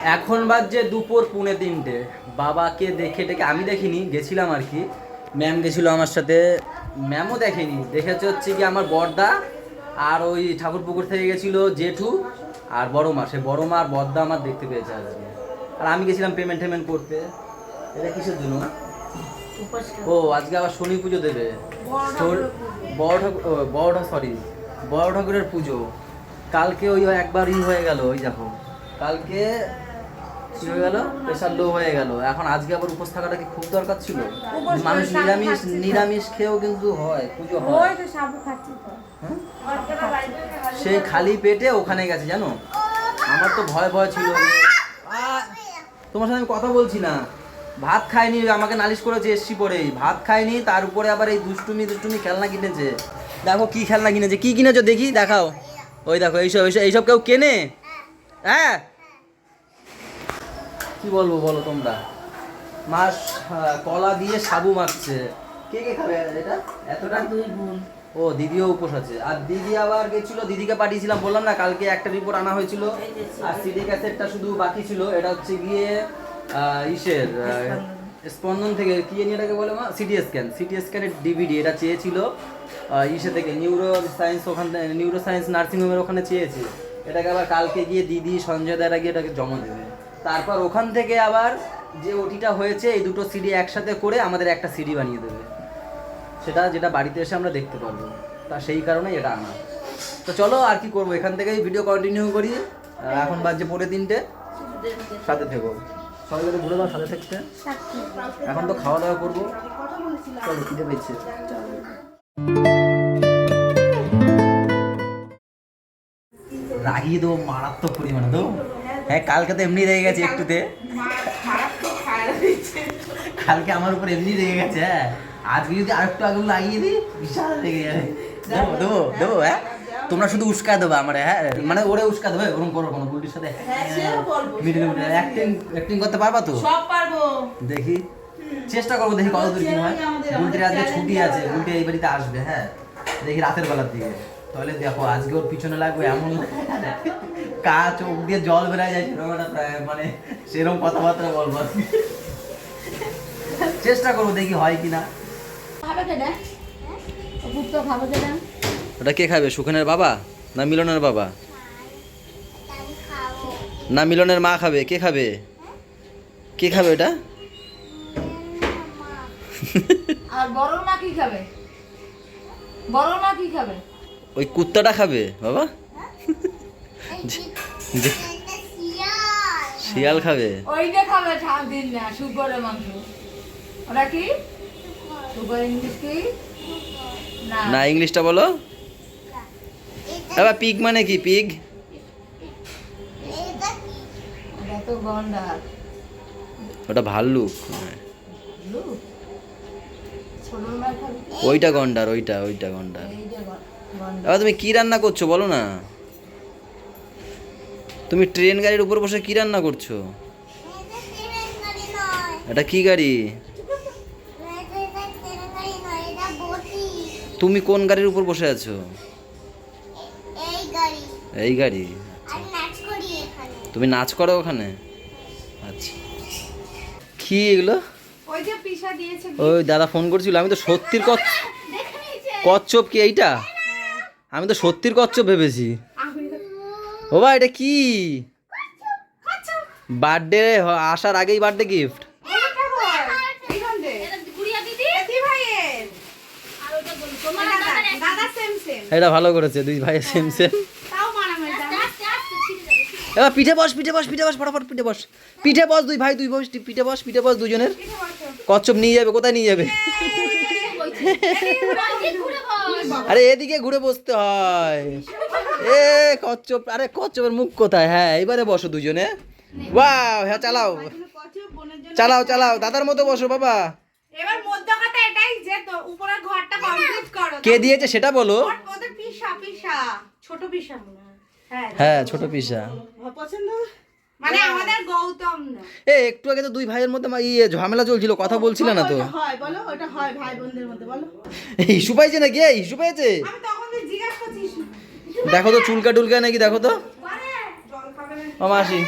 এখন বাজছে দুপুর 2:30। বাবাকে দেখে ডেকে আমি দেখিনি, গেছিলাম আর কি, ম্যাম গেছিলো আমার সাথে, ম্যামও দেখেনি, দেখেছে হচ্ছে কি আমার বড়দা আর ওই ঠাকুরপুকুর থেকে গেছিলো জেঠু আর বড় মা। সে বড় মা আর বড়দা আমার দেখতে পেয়েছে আজকে। আর আমি গেছিলাম পেমেন্ট টেমেন্ট করতে। এটা কিসের জন্য? ও আজকে আবার শনি পুজো দেবে, বড় ঠাকুরের পুজো। কালকে ওই একবার হয়ে গেল, ওই দেখো কালকে কি হয়ে গেল, প্রেশার লো হয়ে গেল। এখন আজকে আবার উপোস থাকাটা কি খুব দরকার ছিল? মানুষ নিরামিষ খেয়েও কিন্তু হয়, পুজো হয়। সেই খালি পেটে ওখানে গেছে জানো, আমার তো ভয় ভয় ছিল। তোমার সাথে আমি কথা বলছি না, ভাত খায়নি, আমাকে নালিশ করেছে এসছি পরেই, ভাত খায়নি, তার উপরে আবার এই দুষ্টুমি খেলনা কিনেছে। দেখো কি খেলনা কিনেছে, কি কিনেছো দেখি, দেখাও। ওই দেখো এইসব কেউ কেনে? হ্যাঁ কি বলবো বলো তোমরা। মাছ কলা দিয়ে সাবু মাখছে, কে কে খাবে এটা? এতটা দুই বোন। ও দিদিও উপোস আছে। আর দিদি আবার গেছিল, দিদিকে পাঠিয়েছিলাম বললাম না, কালকে একটা রিপোর্ট আনা হয়েছিল আর সিডি ক্যাসেটটা শুধু বাকি ছিল। এটা হচ্ছে গিয়ে ইসের স্পন্দন থেকে, কি নিয়ে এটাকে বলে মা, সিটি স্ক্যানের ডিভিডি এটা চেয়েছিল ইসে থেকে, নিউরো সায়েন্স, ওখান থেকে নিউরো সায়েন্স নার্সিংহোমের ওখানে চেয়েছে। এটাকে আবার কালকে গিয়ে দিদি সঞ্জয় দারা গিয়ে এটাকে জমা দেবে। তারপর ওখান থেকে আবার যে ওটিটা হয়েছে এই দুটো সিডি একসাথে করে আমাদের একটা সিডি বানিয়ে দেবে, সেটা যেটা বাড়িতে এসে আমরা দেখতে পারবো। তা সেই কারণেই এটা আনা। তো চলো আর কি করবো, এখান থেকেই ভিডিও কন্টিনিউ করি। এখন বাজছে 3:30, সাথে থেকো, সবাই করে ঘুরে দাও সাথে থাকতে। এখন তো খাওয়া দাওয়া করবো, চলো খিদে পেয়েছে। রাগিয়ে দেবো মারাত্মক পরিমাণে দেবো। হ্যাঁ কালকে তো এমনি রেগে গেছে একটুতে, কালকে আমার উপর এমনি রেগে গেছে। হ্যাঁ আজকে যদি আরেকটু আগুন লাগিয়ে দিই বিশাল রেগে যাবে। দেবো হ্যাঁ, তোমরা শুধু উস্কা দেবো আমার, হ্যাঁ মানে ওরে উস্কা দেবে, ওরকম করো কোনো বুলটির সাথে অ্যাক্টিং করতে পারবা তো? সব পারবো, দেখি চেষ্টা করবো, দেখি কতদূর কি হয়। বুলটির আজকে ছুটি আছে, বুলটি এই বাড়িতে আসবে, হ্যাঁ দেখি রাতের বেলার দিকে। তাহলে দেখো আজকে ওর পিছনে লাগবে এমন চোখ দিয়ে জল বেড়ায় যায়, সেরকম একটা মানে সেরকম কথাবার্তা বলবো। চেষ্টা করবো দেখি হয় কিনা। ওটা কে খাবে, সুখেনের বাবা না মিলনের বাবা? না মিলনের মা খাবে? কে খাবে, কে খাবে এটা? আর বড় মা কি খাবে? বড় মা কি খাবে? ওই কুত্তাটা খাবে বাবা, শিয়াল খাবে। ওইটা খাবে দিন না, শুকরের মাংস। ওটা কি শুকর? ইংলিশ কি? না ইংলিশটা বলো বাবা। পিগ মানে কি? পিগ ওটা তো গন্ডার। ওটা ভাল্লুক। ছোটর মা খাবে ওইটা গন্ডার, ওইটা গন্ডার। এবার তুমি কি রান্না করছো বলো না? তুমি ট্রেন গাড়ির উপর বসে কি রান্না করছো? এটা কি গাড়ি? তুমি কোন গাড়ির উপর বসে আছো? এই গাড়ি। তুমি নাচ করো ওখানে? আচ্ছা কি এগুলো? ওই দাদা ফোন করছিল, আমি তো সত্যির কচ্ছপ কি এইটা? আমি তো সত্যির কচ্ছপ ভেবেছি। ও ভাই এটা কি? বার্থডে আসার আগেই বার্থডে গিফট। এটা ভালো করেছে, দুই ভাই সেম সেম। এবার পিঠে বস ফটাফট পিঠে বস দুই ভাই পিঠে বস দুজনের। কচ্ছপ নিয়ে যাবে, কোথায় নিয়ে যাবে? আরে এদিকে ঘুরে বসতে হয়। এ কচ্ছপ, আরে কচ্ছপের মুখ কোথায়? হ্যাঁ এবারে বসো দুজনে। ওয়াও হ্যাঁ চালাও দাদার মতো বসো বাবা। এবার মধ্যে কথা এটাই যে উপরের ঘরটা কমপ্লিট করো। কে দিয়েছে সেটা বলো। ওদের পিসা ছোট পিসা মনে হয়। হ্যাঁ ছোট পিসা পছন্দ, মানে আমাদের গৌতম না। একটু আগে তো দুই ভাইয়ের মধ্যে ঝামেলা চলছিল, কথা বলছিল না তো? হয় বলো, ওটা হয় ভাই বোনদের মধ্যে বলো। ইস্যু পাইছে নাকি? ইস্যু পাইছে? আমি তখন তো জিজ্ঞাসা করছি। দেখো তো চুলকা টুলকা নাকি, দেখো তো। ও মাসি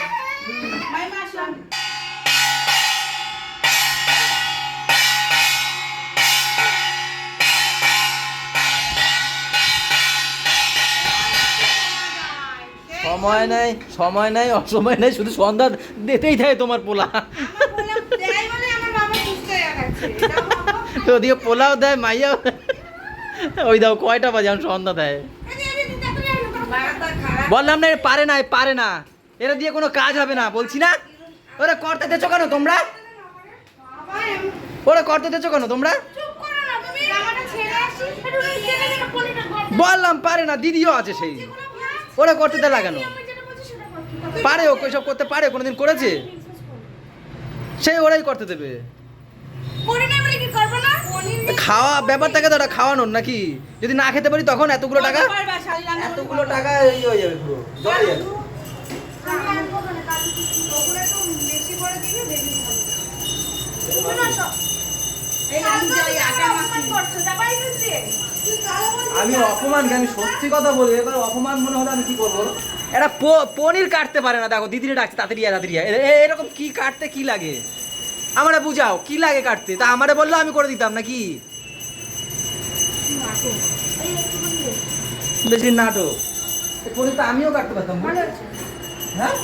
সময় নাই অসময় নাই, শুধু সন্ধ্যা দিতেই থাকে তোমার পোলা। ওদিকে পোলাও দেয়, মাইয়াও দেয়। ওই দাও কয়টা বাজে এখন সন্ধ্যা দেয়। বললাম না পারে না, এরা দিয়ে কোনো কাজ হবে না বলছি না। ওরা করতে দেছো কেন তোমরা? বললাম পারে না, দিদিও আছে সেই, ওরা করতে দেয় লাগানো পারে। ও সব করতে পারে, কোনোদিন করেছে? সেই ওরাই করতে দেবে। খাওয়া ব্যাপারটাকে তো ওটা খাওয়ানোর নাকি? যদি না খেতে পারি তখন এতগুলো টাকা এই হয়ে যাবে, পুরো জলে যাবে। আমি অপমান, আমি সত্যি কথা বলি, এবার অপমান মনে হলো আমি কি করবো? এটা পনির কাটতে পারে না, দেখো দিদিরে ডাকছে তাড়াতাড়ি এরকম কি কাটতে কি লাগে আমারে বুঝাও, কি লাগে কাটতে? তা আমারে বললো আমি করে দিতাম নাকি? বেশি নাটক। পনির তো আমিও কাটতে পারতাম। হ্যাঁ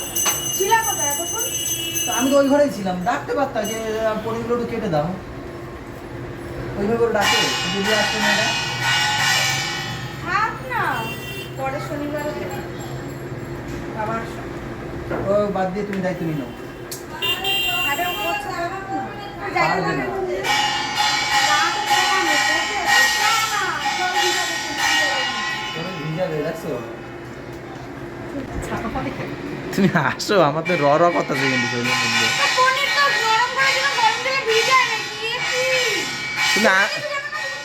আমি তো ওই ঘরেই ছিলাম, ডাকতে পারতাম যে পনিরগুলো একটু কেটে দাও, ওইভাবে করে ডাকে। দিদি আসছে না, ও বাদ দিয়ে তুমি দায়িত্ব নিও। পারবে না। তুমি আসো, আমার তো র কথা কিন্তু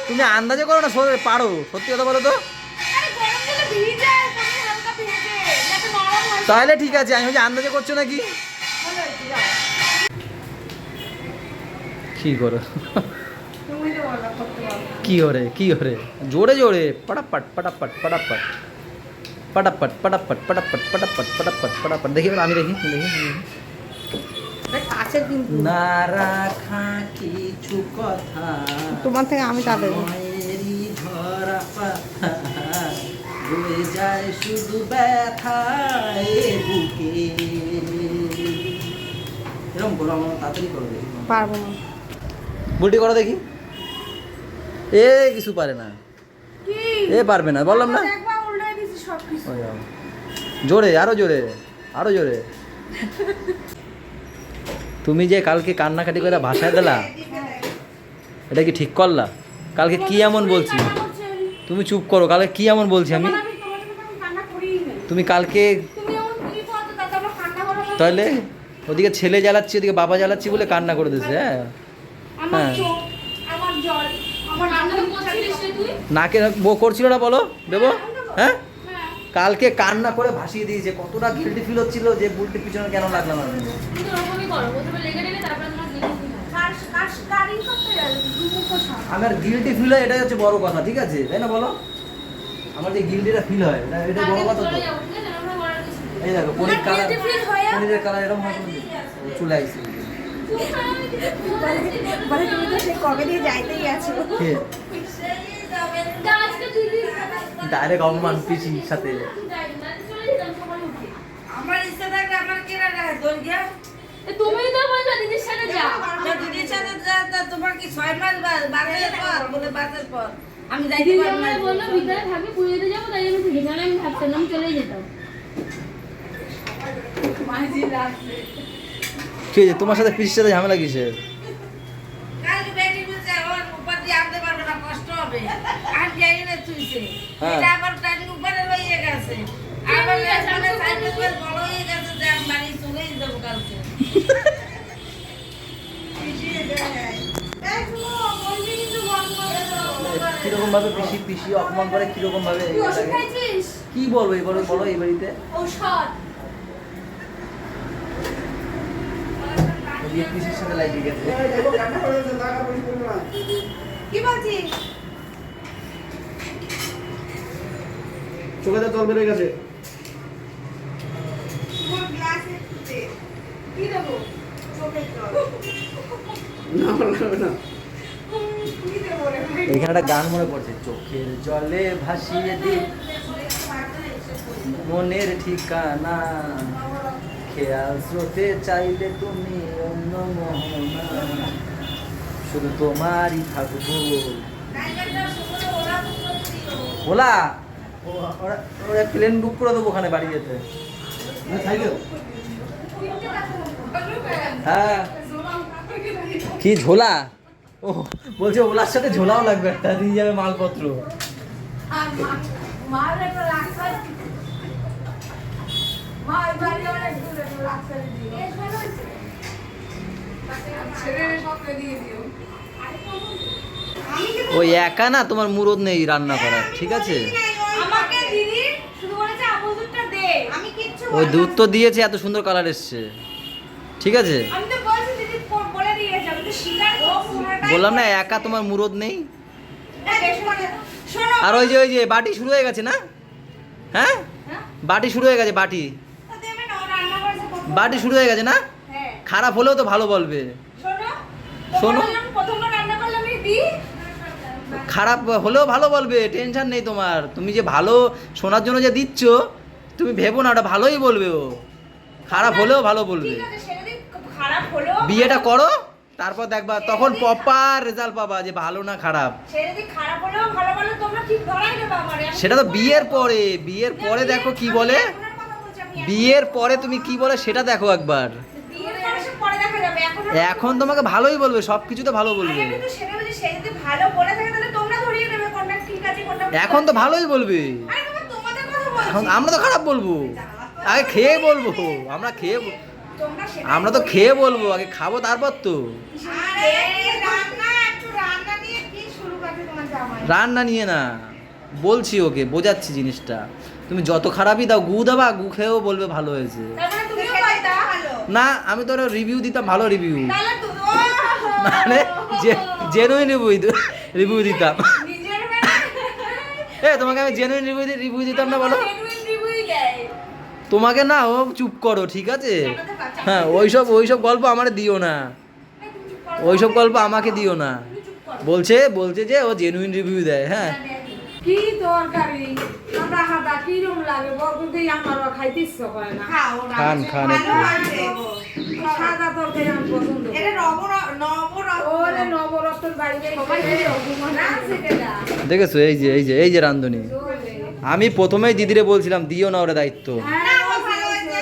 তুমি আন্দাজে করো না, পারো? সত্যি কথা বলো তো। তাহলে ঠিক আছে, আমি আন্দাজে করছো নাকি? কি করো কি হরে জোরে জোরে পটাপট পটাপট পটাপট পটাপট পটাপট পটাপট পটাপট পটাপট পটাপট। দেখি আমি দেখি না রাখা কিছু কথা তোমার থেকে আমি তাদের ধরা পাতা বয়ে যায় শুধু ব্যথায় বুকে। এরকম করো, আমার তাড়াতাড়ি করো। দেখি পারবো না, বুলটি করো দেখি। এ কিছু পারে না, এ পারবে না, বললাম না। জোরে, আরো জোরে। তুমি যে কালকে কান্নাকাটি করে ভাষায় দিলা, এটা কি ঠিক করলা? কালকে কি এমন বলছি? তুমি চুপ করো, কালকে কি এমন বলছি আমি? তুমি কালকে তাহলে ওদিকে ছেলে জ্বালাচ্ছি, ওদিকে বাবা জ্বালাচ্ছি বলে কান্না করে দিচ্ছে। হ্যাঁ নাকে বউ করছিল না বলো দেবো? হ্যাঁ কালকে কান্না করে ভাসিয়ে দিয়েছে, কতটা গিল্টি ফিল হচ্ছিল যে বুলটির পিছনে কেন লাগলাম আমি। আমার গিল্টি ফিল হয়, এটাই হচ্ছে বড় কথা, ঠিক আছে তাই না বলো? আমার যে গিল্টিটা ফিল হয় এটা বড় কথা তো। এই দেখো পনিরের কালার এরকম হয়, চলে আসছে। ডাইরেক্ট অপমান পিসির সাথে। আমার ইচ্ছা থাকলে আমার কেনা রাখে তোর গিয়া তুমি তো বলছো দিদির সাথে যাও, দিদির সাথে যা তোমার কি 6 মাস বাসের পর বলে বাসের পর আমি যাইতে দিদি পারবো না। আমায় বললো ভিতরে থাকবে, পুজোতে যাবো, তাই আমি থেকে গেলাম। আমি থাকতাম না, আমি চলেই যেতাম। ঠিক আছে, তোমার সাথে পিসির সাথে ঝামেলা কিসের? কালকে বেরি বলছে ওর উপর দিয়ে আনতে পারবে না, কষ্ট হবে। আর যাই না তুইছে হ্যাঁ। এটা আবার টাইম উপরে লইয়ে গেছে, আবার মানে সাইকেল বড় হয়ে গেছে যে আমি বাড়ি চলেই যাবো কালকে। কিরকম ভাবে পিসি অপমান করে, কিরকম ভাবে কি বলবো এবার বলো এই বাড়িতে? ঔষধ পিসির সাথে লাগিয়ে গেছে। কি বলছিস? চোখে তো জল বেড়ে গেছে। কি দেবো? চোখের জল। এখানে একটা গান মনে পড়ছে, চোখের জলে ভাসিয়ে দিই। মনের ঠিকানা খেয়াল স্রোতে চাইলে তুমি অন্য মোহনা শুধু তোমারই থাকবো ওলা ওরা প্লেন বুক করে দেবো ওখানে বাড়ি যেতে হ্যাঁ কি ঝোলা ও বলছে ওলার সাথে ঝোলাও লাগবে একটা দিয়ে যাবে মালপত্র আর মার একটা রাস্তা মা এই বাড়ি অনেক দূরে একটা রাস্তা দিয়ে ছেড়ে সবকে দিয়ে দিও ওই একা না তোমার মুরদ নেই রান্না করার ঠিক আছে আমাকে দিদি শুধু বলেছে আপু দুধটা দে আমি কিচ্ছু ওই দুধ তো দিয়েছে এত সুন্দর কালার এসছে ঠিক আছে আমি তো বলছি দিদি বলে দিয়েছে আমি তো স্বীকার করছি বললাম না একা তোমার মুরদ নেই শোনো আর ওই যে বাটি শুরু হয়ে গেছে না হ্যাঁ বাটি শুরু হয়ে গেছে বাটি তো দেবে না ও রান্না করেছে বাটি শুরু হয়ে গেছে না হ্যাঁ খারাপ হলেও তো ভালো বলবে শোনো শোনো। প্রথমবার রান্না করলে আমি দিই খারাপ হলেও ভালো বলবে টেনশন নেই তোমার তুমি যে ভালো শোনার জন্য যে দিচ্ছ তুমি ভেবো না ওটা ভালোই বলবে ও খারাপ হলেও ভালো বলবে ঠিক আছে সেটা দিন খারাপ হলো বিয়েটা করো তারপর দেখবা তখন প্রপার রেজাল্ট পাবা যে ভালো না খারাপ সেটা দিন খারাপ হলেও ভালো বলে তোমরা ঠিক ধরাই দেবে আমারে সেটা তো বিয়ের পরে দেখো কি বলে বিয়ের পরে তুমি কি বলে সেটা দেখো একবার বিয়ের পরে সব পরে দেখা যাবে এখন তোমাকে ভালোই বলবে সব কিছুতে ভালো বলবে আমি তো সেটা বলছি সে যদি ভালো বলে থাকে তাহলে তোমরা ধরিয়ে দেবে কোনটা ঠিক আছে কোনটা এখন তো ভালোই বলবে আরে বাবা তোমাদের কথা বলছি এখন আমরা তো খারাপ বলবো আগে খেয়ে বলবো আমরা খেয়ে তোমরা সেটা আমরা তো খেয়ে বলবো আগে খাবো তারপর তো আরে রান্না একটু রান্না নিয়ে কি শুরু করতে তোমার জামাই রান্না নিয়ে না বলছি ওকে বোঝাচ্ছি জিনিসটা তুমি যত খারাপই দাও গু দেবা গু খেয়েও বলবে ভালো হয়েছে তার মানে তুমিও পাইতা ভালো না আমি তো রিভিউ দিতাম ভালো রিভিউ তাহলে তুমি মানে জেনুইন রিভিউ দিতাম নিজের তোমাকে আমি জেনুইন রিভিউ দিতাম না বলো জেনুইন রিভিউই দেয় তোমাকে না ও চুপ করো ঠিক আছে হ্যাঁ ওইসব গল্প আমারে দিও না ওইসব গল্প আমাকে দিও না বলছে যে ও জেনুইন রিভিউ দেয় হ্যাঁ কি তরকারি আমরা হাদা কি রকম লাগে বলতে আমার খাইতে ইচ্ছা করে না খাও খান ভালো হয়েছে সাদা তরকারি আমি পছন্দ করি এটা নবরত্ন ওরে নবরত্ন বাড়ি সবাই না সেটা দেখেছো এই যে রান্ধনি আমি প্রথমেই দিদিরে বলছিলাম দিও না ওরা দায়িত্ব না ও ভালো হয়েছে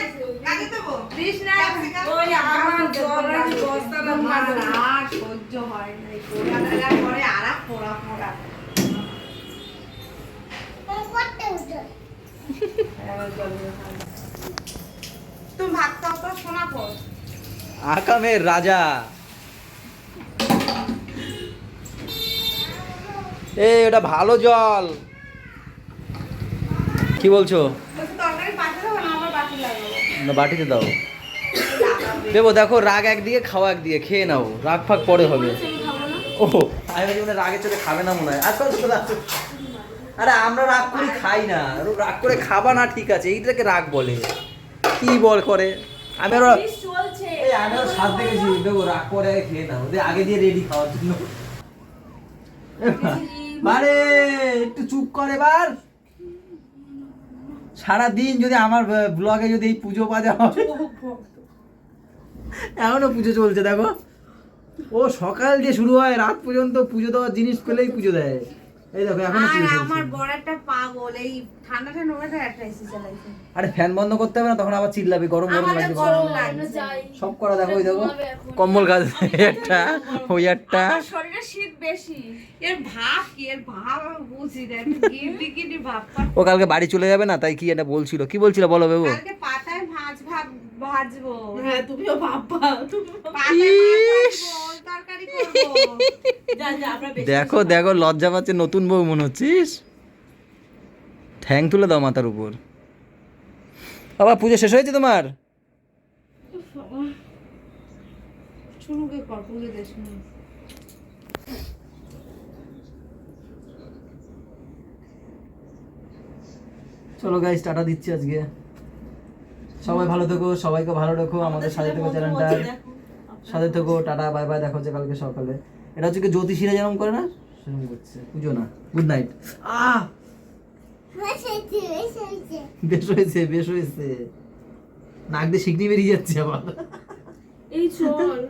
কাকে দেবো দিস না ওই আমার জলের বস্তাটা মাঝে আর সহ্য হয় না পোড়া পরে আরা পোড়া তুমি ভাত খাও তো শোনা পর আকামের রাজা ওটা ভালো জল কি বলছো তরকারি পাঠিয়ে দেবো না আমার বাকি লাগবে না বাটিতে দাও দেবো দেখো রাগ একদিকে খাওয়া একদিকে খেয়ে নাও রাগ ফাগ পরে হবে ও আমি ভাবছি মনে হয় রাগের চোখে খাবে না মনে হয় আজকাল আরে আমরা রাগ করে খাই না রাগ করে খাবা না ঠিক আছে এইটাকে রাগ বলে কি বল করে আমি আরো চলছে আমি আরো স্বাদ দেখেছি দেবো রাগ করে আগে খেয়ে নাও আগে দিয়ে রেডি খাওয়ার জন্য মানে একটু চুপ করে এবার সারাদিন যদি আমার ব্লগে যদি এই পুজো বাজা হয় এখনো পুজো চলছে দেখো ও সকাল দিয়ে শুরু হয় রাত পর্যন্ত পুজো দেওয়ার জিনিস পেলেই পুজো দেয় এই দেখো এখনো পুজো চলছে আমার বড় একটা পাগল এই ঠান্ডাটা ওয়েদার একটা এসি চালাইছে আরে ফ্যান বন্ধ করতে হবে না তখন আবার চিল্লাবে গরম আমাদের লাগবে গরম লাগছে সব করা দেখো ওই দেখো কম্বল গাছ একটা ওই একটা আমার শরীরে শীত বেশি এর ভাব আমি বুঝি না গিরগিটি ভাব ও কালকে বাড়ি চলে যাবে না তাই কি এটা বলছিল কি বলছিল বলো বেবু কালকে পাতায় ভাজবো হ্যাঁ তুমিও ভাববা পাতায় ইস। তরকারি করবো যা আমরা দেখো লজ্জা পাচ্ছে নতুন বউ মনে হচ্ছিস ঠ্যাং তুলে দাও মাথার উপর বাবা পুজো শেষ হয়েছে তোমার শুনুকে কর পুজো দে শুনু চলো গাইস টাটা দিচ্ছি আজকে সবাই ভালো থেকো সবাইকে ভালো রেখো আমাদের সাথে থেকো চ্যানেলটা সাথে থেকো টাটা বাই বাই দেখো যে কালকে সকালে এটা হচ্ছে কি জ্যোতিষীরা যেরকম করে না সেরকম করছে পুজো না গুড নাইট বেশ হয়েছে বেশ হয়েছে, নাক দিয়ে শিকনি বেরিয়ে যাচ্ছে আবার। এই চল